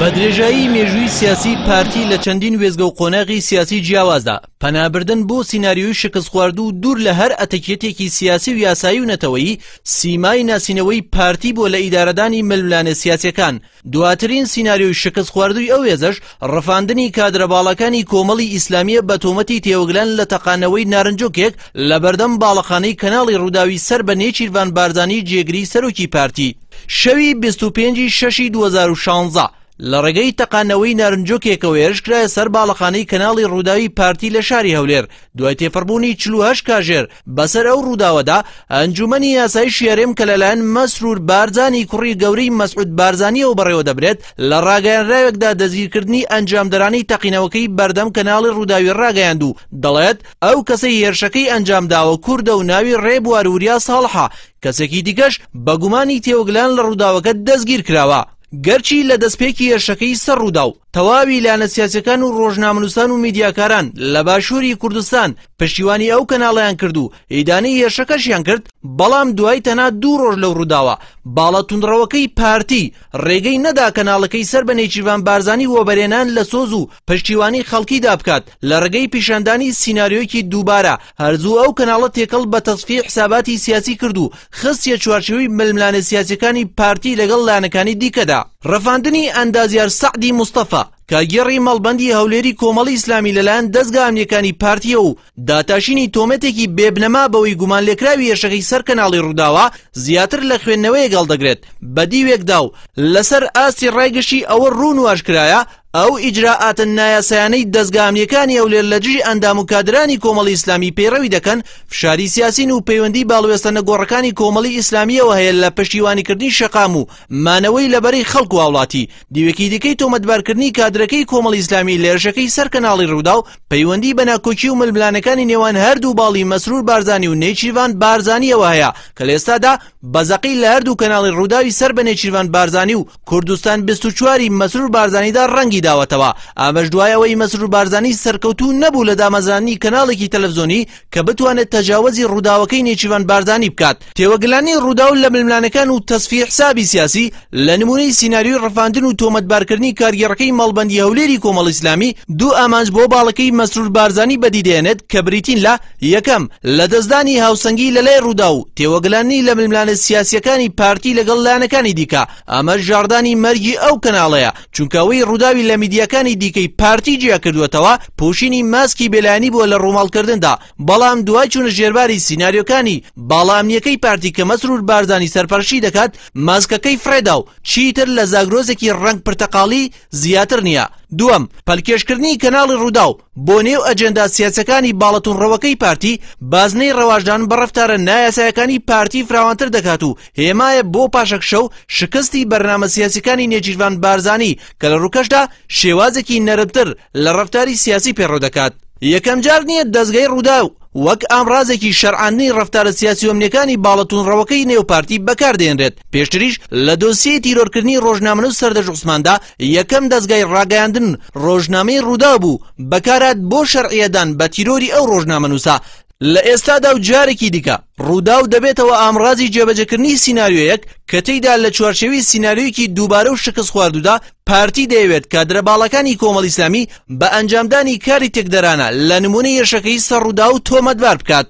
بەدرێژایی مێژووی سیاسی پارتی لە چەندین وێزگە و قۆناغی سیاسی جیاوازدا پەنابردن بۆ سیناریۆی شکست خواردو و دوور لە هەر ئەتەکێتێکی سیاسی و یاسایی و نەتەوەیی سیمای ناسینەوەی پارتی بۆ لە ئیدارەدانی ململانە سیاسیەکان. دواترین سیناریۆی شکست خواردووی ئەو هێزەش ڕەفاندنی کادرە باڵەکانی کۆمەڵی ئیسلامیە بە تۆمەتی تێوەگلان لە تەقانەوەی نارنجۆکێک لە بەردەم باڵەخانەی کەناڵی ڕووداوی سەر بە نێچیروان بارزانی جێگری سەرۆکی پارتی شەوی 25/6/2016 لە ڕێگەی تەقانەوەی نارنجۆکێکەوە هێرشکرایە سەر باڵەخانەی کەناڵی ڕووداوی پارتی لە شاری هەولێر. دوای تێپەڕبوونی 48 کاژێر بەسەر ئەو ڕووداوەدا ئەنجومەنی یاسایی شێرێم کە لەلایەن مەسرور بارزانی کوڕی گەورەی مەسعود بارزانیەوە بەڕێوە دەبرێت لە ڕاگەیاندراوێکدا دەستگیرکردنی ئەنجامدەرانی تەقینەوەکەی بەردەم کەناڵی ڕووداوی ڕاگەیاند و دەڵێت ئەو کەسەی هێرشەکەی ئەنجامداوە کوردە و ناوی ڕێبوار وریا ساڵحە. کەسێکی دیکەش بە گومانی تێوەگلان لە ڕووداوەکە دەستگیر کراوە. گەرچی لە دەستپێکی هێرشەکەی سەر ڕوودا و تەواوی لانە سیاسەکان و ڕۆژنامەنووسان و میدیاکاران لە باشووری کوردستان پشتیوانی ئەو کەناڵیان کرد و ئیدانەی هێرشەکەشیان کرد، بەڵام دوای تەنها 2 ڕۆژ لەو ڕووداوە باڵە توندڕەوەکەی پارتی ڕێگەی نەدا کەناڵەکەی سەر بە نێچیروان بارزانی وەبەرێنان لە سۆز و پشتیوانی خەڵکیدا بکات لە ڕێگەی پیشاندانی سیناریۆیەکی دووبارە هەرزوو ئەو کەناڵە تێکەڵ بە تەصفیە حساباتی سیاسی کرد و خستیە چوارچێوەی ململانە سیاسیەکانی پارتی لەگەڵ لایەنەکانی دیکەدا. ڕەفاندنی ئەندازیار سەعدی موستەفا کاگێڕی مەڵبەندی هەولێری کۆمەڵی ئیسلامی لەلایەن دەستگا ئەمنیەکانی پارتیە و داتاشینی تۆمەتێکی بێبنەما بەوەی گومان لێکراوی هێرشەکەی سەر کەناڵی ڕووداوە زیاتر لە خوێندنەوەی هەڵدەگرێت بە دیوێکدا و لەسەر ئاستی ڕایگەشی ئەوە ڕوون واشکرایە ئەو ئیجراعاتە نایاسایانەی دەستگا ئەمنیەکانی هەولێر لە دژی ئەندام و کادرانی کۆمەڵی ئیسلامی پەیڕەوی دەکەن فشاری سیاسین و پەیوەندی باڵوێستە نەگۆڕەکانی کۆمەڵی ئیسلامیەوە هەیە لە پشتیوانیکردنی شەقام و مانەوەی لەبەرەی خەڵک و هاوڵاتی. دیوێکی دیکەی تۆمەتبارکردنی کادرەکەی کۆمەڵی ئیسلامی لە هێرشەکەی سەر کەناڵی ڕوودا و پەیوەندی بە ناکۆکی و ململانەکانی نێوان هەردوو باڵی مەسرور بارزانی و نێچیروان بارزانیەوە هەیە کە لە ئێستادا بەزەقی لە هەردوو کەناڵی ڕووداوی سەر بە نێچیروان بارزانی و کوردستان 24 مەسرور بارزانیدا ڕەنگی داوەتەوە. ئامەش دوایەوەی مەسرور بارزانی سەرکەوتوو نەبوو لە دامەزرانی کەناڵێکی تەلەڤیزۆنی کە بتوانێت تەجاوزی ڕووداوەکەی نێچیروان بارزانی بکات. تێوەگلانی ڕووداو لە ململانەکان و تەصفیە حسابی سیاسی لە نمونەی سیناریۆی ڕەفاندن و تۆمەتبارکردنی کارگێڕەکەی مەڵبەندی هەولێری کۆمەڵی ئیسلامی 2 ئامانج بۆ باڵەکەی مەسرور بارزانی بەدیدێنێت کە بریتین لە یەکەم لە دەستدانی هاوسەنگی لەلای ڕوودا و تێوەگلانی لە ململانە سیاسیەکانی پارتی لەگەڵ لایەنەکانی دیکە. ئەمە ژاردانی مەرگی ئەو کەناڵەیە چونکەوەی ڕووداوی لە میدیاکانی دیکەی پارتی جیا کردوێتەوە پۆشینی ماسکی بێلایانی بووە لە ڕووماڵکردندا. بەڵام دوای چوونە ژێرباری سیناریۆکانی باڵامنیەکەی پارتی کە مەسرور بارزانی سەرپەرشی دەکات ماسکەکەی فرێدا و چیتر لە زاگرۆزێکی ڕەنگ پرتەقاڵی زیاتر نییە. دووەم پەلکێشکردنی کەناڵی ڕووداو بۆ نێو ئەجەندا سیاسەکانی باڵەتونڕەوەکەی پارتی بازنەی ڕەواژدان بە ڕەفتارە نایاسایەکانی پارتی فراوانتر دەکات و هێمایە بۆ پاشەکشە و شکستی بەرنامە سیاسیەکانی نێچیروان بارزانی کە لە ڕووکەشدا شێوازێکی نەرمتر لە ڕەفتاری سیاسی پێڕۆ دەکات. یەکەم جار نییە دەستگای ڕووداو وەک ئامڕازێکی شەرعاندنی ڕەفتارە سیاسی و ئەمنیەکانی باڵەتونڕەوەکەی نێوپارتی بەکاردێنرێت. پێشتریش لە دۆسیەی تیرۆرکردنی ڕۆژنامەنووس سەردەج عوسماندا یەکەم دەستگای ڕاگەیاندن ڕۆژنامەی ڕوودا بوو بەکارات بۆ شەرعیەدان بە تیرۆری ئەو ڕۆژنامەنووسە. لە ئێستادا و جارێکی دیکە ڕووداو دەبێتەوە ئامڕازی جێبەجێکردنی سیناریۆیەک کە تێیدا لە چوارچێوی سیناریۆیەکی دووبارە و شکست خواردوودا پارتی دەیەوێت کادرە باڵەکانی کۆمەڵی ئیسلامی بە ئەنجامدانی کاری تێکدەرانە لە نمونەی هێرشەکەی سەر ڕوودا و تۆمەتبار بکات.